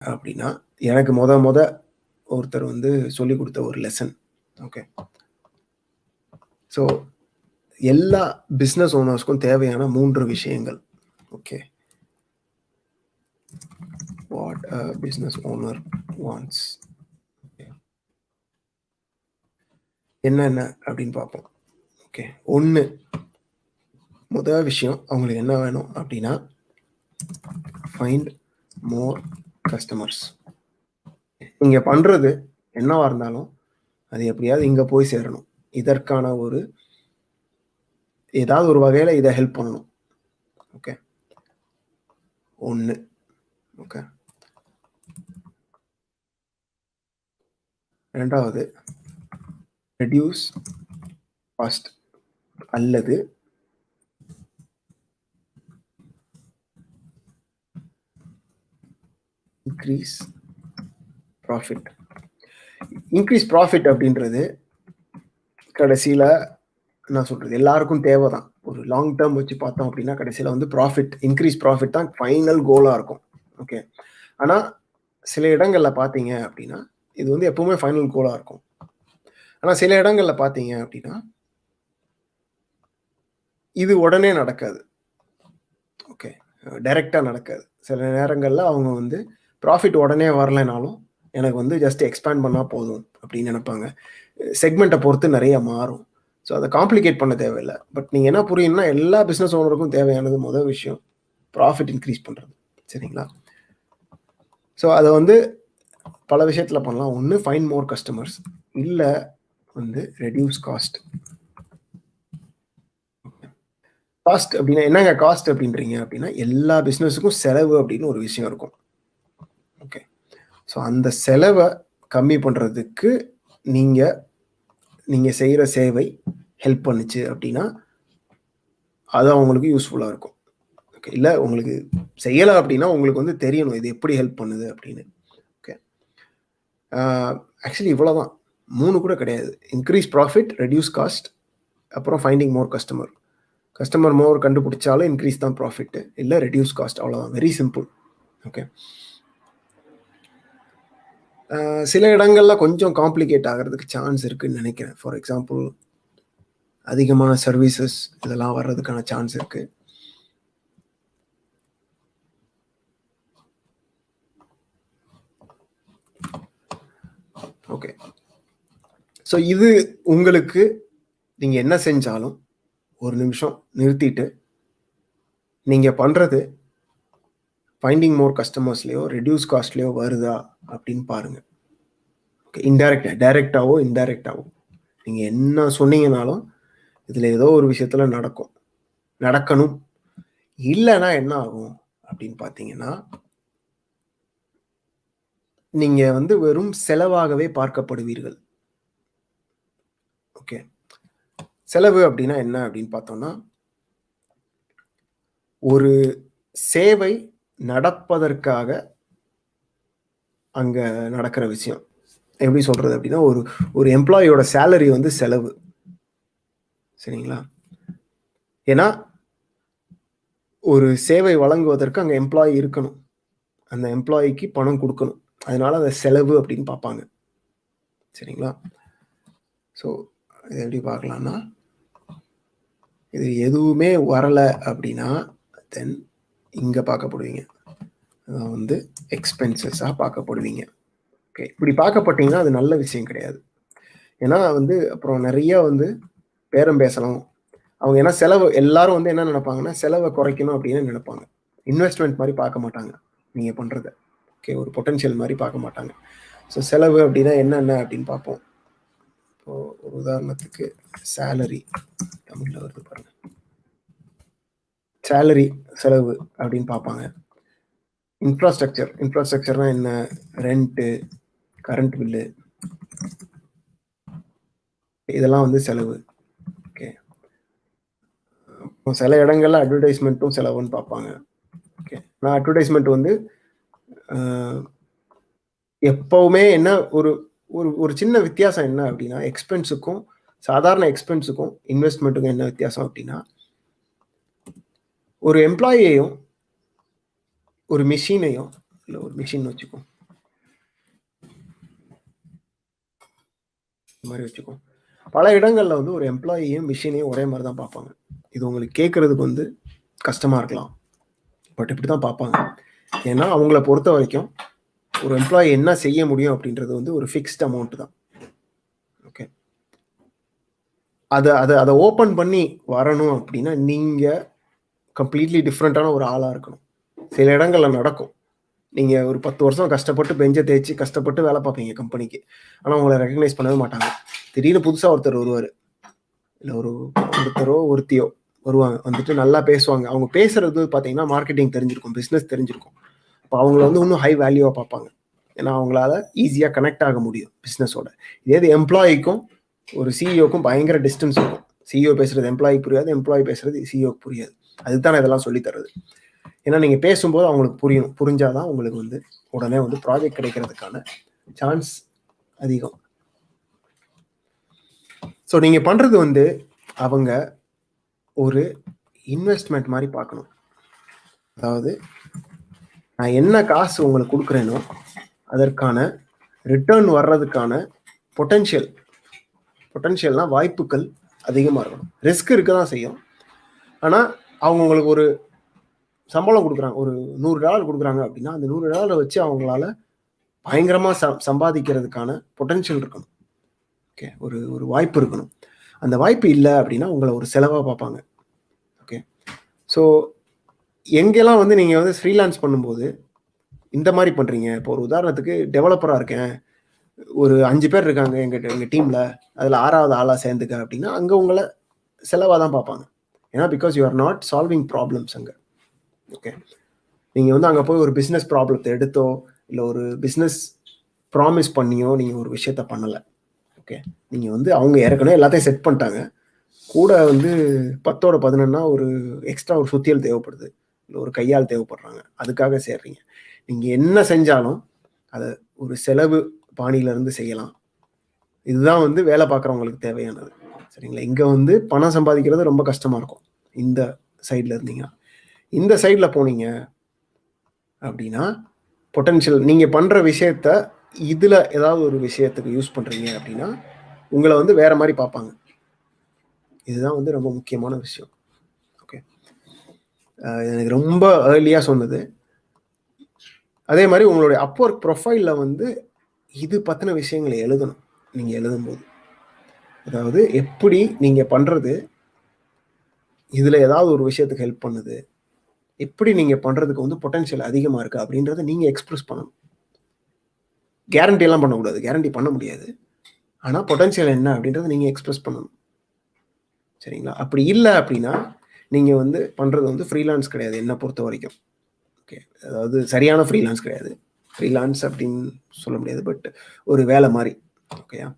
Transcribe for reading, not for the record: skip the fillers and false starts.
அப்படின்னா, எனக்கு மொத ஒருத்தர் வந்து சொல்லிக் குடுத்த ஒரு லெசன். ஓகே. ஸோ எல்லா பிசினஸ் ஓனர்ஸ்க்கும் தேவையான 3 விஷயங்கள். Okay. What a business owner wants. என்னென்ன அப்படின்னு பார்ப்போம். ஓகே. 1 முதல் விஷயம் அவங்களுக்கு என்ன வேணும் அப்படின்னா, ஃபைண்ட் மோர் கஸ்டமர்ஸ். நீங்க பண்றது என்னவா இருந்தாலும் அது எப்படியாவது இங்க போய் சேரணும். இதற்கான ஏதாவது ஒரு வகையில இதை ஹெல்ப் பண்ணணும். ஓகே. 1. ஓகே. 2வது ரெடியூஸ் காஸ்ட் அல்லது இன்க்ரீஸ் ப்ராஃபிட். இன்க்ரீஸ் ப்ராஃபிட் அப்படின்றது கடைசியில் நான் சொல்றது எல்லாருக்கும் தேவைதான். ஒரு லாங் டேர்ம் வச்சு பார்த்தோம் அப்படின்னா கடைசியில் வந்து ப்ராஃபிட், இன்க்ரீஸ் ப்ராஃபிட் தான் ஃபைனல் கோலாக இருக்கும். ஓகே. ஆனால் சில இடங்களில் பார்த்தீங்க அப்படின்னா இது வந்து எப்பவுமே ஃபைனல் கோலாக இருக்கும். ஆனால் சில இடங்களில் பார்த்தீங்க அப்படின்னா இது உடனே நடக்காது. ஓகே. டைரெக்டாக நடக்காது. சில நேரங்களில் அவங்க வந்து ப்ராஃபிட் உடனே வரலைனாலும் எனக்கு வந்து ஜஸ்ட் எக்ஸ்பேண்ட் பண்ணால் போதும் அப்படின்னு நினைப்பாங்க. செக்மெண்ட்டை பொறுத்து நிறைய மாறும். ஸோ அதை காம்ப்ளிகேட் பண்ண தேவையில்லை. பட் நீங்கள் என்ன புரியணும்னா எல்லா பிஸ்னஸ் ஓனருக்கும் தேவையானது முதல் விஷயம் ப்ராஃபிட் இன்க்ரீஸ் பண்ணுறது. சரிங்களா? ஸோ அதை வந்து பல விஷயத்தில் பண்ணலாம். 1 ஃபைண்ட் மோர் கஸ்டமர்ஸ், இல்லை வந்து ரெடியூஸ் காஸ்ட். காஸ்ட் அப்படின்னா என்னங்க காஸ்ட் அப்படின்றீங்க அப்படின்னா எல்லா பிஸ்னஸுக்கும் செலவு அப்படின்னு ஒரு விஷயம் இருக்கும். ஓகே. ஸோ அந்த செலவை கம்மி பண்ணுறதுக்கு நீங்கள் செய்கிற சேவை ஹெல்ப் பண்ணுச்சு அப்படின்னா அது அவங்களுக்கு யூஸ்ஃபுல்லாக இருக்கும். ஓகே. இல்லை உங்களுக்கு செய்யலை அப்படின்னா உங்களுக்கு வந்து தெரியணும் இது எப்படி ஹெல்ப் பண்ணுது அப்படின்னு. ஓகே. ஆக்சுவலி இவ்வளோதான், 3 கூட கிடையாது. இன்க்ரீஸ் ப்ராஃபிட், ரெடியூஸ் காஸ்ட், அப்புறம் ஃபைண்டிங் மோர் கஸ்டமர். கஸ்டமர் மோர் கண்டுபிடிச்சாலும் இன்க்ரீஸ் தான் ப்ராஃபிட்டு, இல்லை ரெடியூஸ் காஸ்ட். அவ்வளோதான், வெரி சிம்பிள். ஓகே. சில இடங்களில் கொஞ்சம் காம்ப்ளிகேட் ஆகிறதுக்கு சான்ஸ் இருக்குன்னு நினைக்கிறேன். ஃபார் எக்ஸாம்பிள் அதிகமான சர்வீசஸ் இதெல்லாம் வர்றதுக்கான சான்ஸ் இருக்கு. ஓகே. ஸோ இது உங்களுக்கு நீங்கள் என்ன செஞ்சாலும் ஒரு நிமிஷம் நிறுத்திட்டு நீங்கள் பண்ணுறது ஃபைண்டிங் மோர் கஸ்டமர்ஸ்லையோ ரெடியூஸ் காஸ்ட்லையோ வருதா அப்படின்னு பாருங்கள். ஓகே. டைரெக்டாவோ இன்டைரக்டாவோ நீங்கள் என்ன சொன்னீங்கனாலும் இதில் ஏதோ ஒரு விஷயத்தில் நடக்கணும். இல்லைன்னா என்ன ஆகும் அப்படின்னு பார்த்தீங்கன்னா நீங்கள் வந்து வெறும் செலவாகவே பார்க்கப்படுவீர்கள். ஓகே. செலவு அப்படின்னா என்ன அப்படின்னு பார்த்தோம்னா ஒரு சேவை நடப்பதற்காக அங்கே நடக்கிற விஷயம். எப்படி சொல்கிறது அப்படின்னா ஒரு எம்ப்ளாயியோட சேலரி வந்து செலவு. சரிங்களா? ஏன்னா ஒரு சேவை வழங்குவதற்கு அங்கே எம்ப்ளாயி இருக்கணும், அந்த எம்ப்ளாயிக்கு பணம் கொடுக்கணும், அதனால அதை செலவு அப்படின்னு பார்ப்பாங்க. சரிங்களா? ஸோ இது எப்படி பார்க்கலாம்னா இது எதுவுமே வரலை அப்படின்னா தென் இங்கே பார்க்கப்படுவீங்க, அதான் வந்து எக்ஸ்பென்சஸாக பார்க்கப்படுவீங்க. ஓகே. இப்படி பார்க்கப்பட்டீங்கன்னா அது நல்ல விஷயம் கிடையாது. ஏன்னா வந்து அப்புறம் நிறைய வந்து பேரம் பேசலாம் அவங்க. ஏன்னா செலவு எல்லாரும் வந்து என்ன நினைப்பாங்கன்னா செலவை குறைக்கணும் அப்படின்னு நினைப்பாங்க. இன்வெஸ்ட்மெண்ட் மாதிரி பார்க்க மாட்டாங்க நீங்கள் பண்ணுறத. ஓகே. ஒரு பொட்டன்ஷியல் மாதிரி பார்க்க மாட்டாங்க. ஸோ செலவு அப்படின்னா என்னென்ன அப்படின்னு பார்ப்போம். இப்போ ஒரு உதாரணத்துக்கு சேலரி தமிழில் வருது பாருங்க. சேலரி செலவு அப்படின்னு பார்ப்பாங்க. இன்ஃப்ராஸ்ட்ரக்சர்னா என்ன? ரெண்ட்டு, கரண்ட் பில்லு, இதெல்லாம் வந்து செலவு. ஓகே. சில இடங்கள்ல அட்வர்டைஸ்மெண்ட்டும் செலவுன்னு பார்ப்பாங்க. ஓகே. ஆனால் அட்வர்டைஸ்மெண்ட் வந்து எப்பவுமே என்ன ஒரு சின்ன வித்தியாசம் என்ன அப்படின்னா எக்ஸ்பென்ஸுக்கும் சாதாரண எக்ஸ்பென்ஸுக்கும் இன்வெஸ்ட்மெண்ட்டுக்கும் என்ன வித்தியாசம் அப்படின்னா ஒரு எம்ப்ளாயியையும் ஒரு மிஷினையும் இல்ல ஒரு மிஷின் வச்சுக்கோ. இந்த மாரி வச்சுக்கோ. பல இடங்கள்ல வந்து ஒரு எம்ப்ளாயியும், மிஷினையும் ஒரே மாரி தான் பார்ப்பாங்க. இது உங்களுக்கு கேட்கறதுக்கு வந்து கஷ்டமா இருக்கலாம். பட் இப்படி தான் பார்ப்பாங்க. ஏன்னா, அவங்கள பொறுத்தவரைக்கும் ஒரு எம்ப்ளாயி என்ன செய்ய முடியும் அப்படின்றது வந்து ஒரு ஃபிக்ஸ்ட் அமௌண்ட் தான். ஓகே. அத ஓப்பன் பண்ணி வரணும் அப்படின்னா, நீங்க கம்ப்ளீட்லி டிஃபரண்டான ஒரு ஆளா இருக்கணும். சில இடங்கள்ல நடக்கும். நீங்க ஒரு 10 வருஷம் கஷ்டப்பட்டு பெஞ்ச தேய்ச்சு கஷ்டப்பட்டு வேலை பார்ப்பீங்க கம்பெனிக்கு. ஆனா உங்கள ரெகக்னைஸ் பண்ணவே மாட்டாங்க. திடீர்னு புதுசா ஒருத்தர் வருவாரு. இல்ல ஒருத்தரோ, ஒருத்தியோ வருவாங்க. வந்துட்டு நல்லா பேசுவாங்க. அவங்க பேசுறது பார்த்தீங்கன்னா, மார்க்கெட்டிங் தெரிஞ்சிருக்கும், பிசினஸ் தெரிஞ்சிருக்கும். அப்ப அவங்கள வந்து இன்னும் ஹை வேல்யூவா பார்ப்பாங்க. ஏன்னா, அவங்களால ஈஸியா கனெக்ட் ஆக முடியும் பிசினஸோட. இதே இது எம்ப்ளாயிக்கும் ஒரு சிஇஓக்கும் பயங்கர டிஸ்டன்ஸ் இருக்கும். சிஇஓ பேசுறது எம்ப்ளாயிக்கு புரியாது, எம்ப்ளாயி பேசுறது சிஇஓக்கு புரியாது. அதுக்கு தான் நான் இதெல்லாம் சொல்லி தர்றது. ஏன்னா, நீங்க பேசும்போது அவங்களுக்கு புரியணும். புரிஞ்சா தான் உங்களுக்கு வந்து உடனே வந்து ப்ராஜெக்ட் கிடைக்கிறதுக்கான சான்ஸ் அதிகம். ஸோ நீங்க பண்றது வந்து அவங்க ஒரு இன்வெஸ்ட்மென்ட் மாரி பார்க்கணும். அதாவது நான் என்ன காசு உங்களுக்கு குடுக்குறேனோ, அதற்கான ரிட்டர்ன் வர்றதுக்கான பொட்டன்ஷியல் பொட்டன்ஷியல்னா வாய்ப்புகள் அதிகமா இருக்கணும். ரிஸ்க் இருக்க தான் செய்யும். ஆனா, அவங்க உங்களுக்கு ஒரு சம்பளம் குடுக்குறாங்க. ஒரு $100 குடுக்குறாங்க அப்படின்னா, அந்த $100 வச்சு அவங்களால பயங்கரமா சம்பாதிக்கிறதுக்கான பொட்டன்ஷியல் இருக்கணும். ஓகே. ஒரு ஒரு வாய்ப்பு இருக்கணும். அந்த வாய்ப்பு இல்ல அப்படின்னா, உங்கள ஒரு செலவா பார்ப்பாங்க. ஓகே. ஸோ எங்கெல்லாம் வந்து நீங்க வந்து ஃப்ரீலான்ஸ் பண்ணும்போது, இந்த மாரி பண்றீங்க. இப்போ ஒரு உதாரணத்துக்கு டெவலப்பரா இருக்கேன். ஒரு 5 பேர் இருக்காங்க எங்க டீம்ல. அதுல 6வது ஆளா சேர்ந்துக்க அப்படின்னா, அங்க உங்கள செலவா தான் பார்ப்பாங்க. ஏன்னா, because you are not solving problems அங்க. ஓகே. நீங்க வந்து அங்க போய் ஒரு பிசினஸ் ப்ராப்ளத்த எடுத்தோ, இல்ல ஒரு பிசினஸ் ப்ராமிஸ் பண்ணியோ நீங்க ஒரு விஷயத்த பண்ணல. ஓகே. நீங்க வந்து அவங்க ஏற்கனவே எல்லாத்தையும் செட் பண்ணிட்டாங்க. கூட வந்து 10ஓட 11னா ஒரு எக்ஸ்ட்ரா ஒரு சுத்தியல் தேவைப்படுது. இல்ல ஒரு கையாள் தேவைப்படுறாங்க. அதுக்காக சேர்றீங்க. நீங்க என்ன செஞ்சாலும், அத ஒரு செலவு பாணியில இருந்து செய்யலாம். இதுதான் வந்து வேலை பார்க்குறவங்களுக்கு தேவையானது. சரிங்களா? இங்க வந்து பணம் சம்பாதிக்கிறது ரொம்ப கஷ்டமா இருக்கும். இந்த சைட்ல இருந்தீங்கன்னா. இந்த சைட்ல போனீங்க அப்படின்னா, பொட்டன்ஷியல் நீங்க பண்ற விஷயத்த இதுல ஏதாவது ஒரு விஷயத்துக்கு யூஸ் பண்றீங்க அப்படின்னா, உங்கள வந்து வேற மாரி பார்ப்பாங்க. இதுதான் வந்து ரொம்ப முக்கியமான விஷயம். ஓகே. எனக்கு ரொம்ப ஏர்லியா சொன்னது. அதே மாரி உங்களுடைய அப்வொர்க் ப்ரொஃபைல்ல வந்து இது பத்தின விஷயங்கள எழுதணும். நீங்க எழுதும்போது. அதாவது எப்படி நீங்க பண்றது, இதுல ஏதாவது ஒரு விஷயத்துக்கு ஹெல்ப் பண்ணுது. எப்படி நீங்க பண்றதுக்கு வந்து பொட்டன்ஷியல் அதிகமா இருக்கு அப்படின்றத நீங்க எக்ஸ்பிரஸ் பண்ணணும். கேரண்டி எல்லாம் பண்ணக்கூடாது. கேரண்டி பண்ண முடியாது. ஆனா பொட்டன்ஷியல் என்ன அப்படின்றத நீங்க எக்ஸ்பிரஸ் பண்ணணும். சரிங்களா? அப்படி இல்ல அப்படின்னா, நீங்க வந்து பண்றது வந்து ஃப்ரீலான்ஸ் கிடையாது என்ன பொறுத்தவரைக்கும். ஓகே. அதாவது சரியான ஃப்ரீலான்ஸ் கிடையாது. ஃப்ரீலான்ஸ் அப்படின்னு சொல்ல முடியாது. பட் ஒரு வேலை மாரி. ஓகேயா?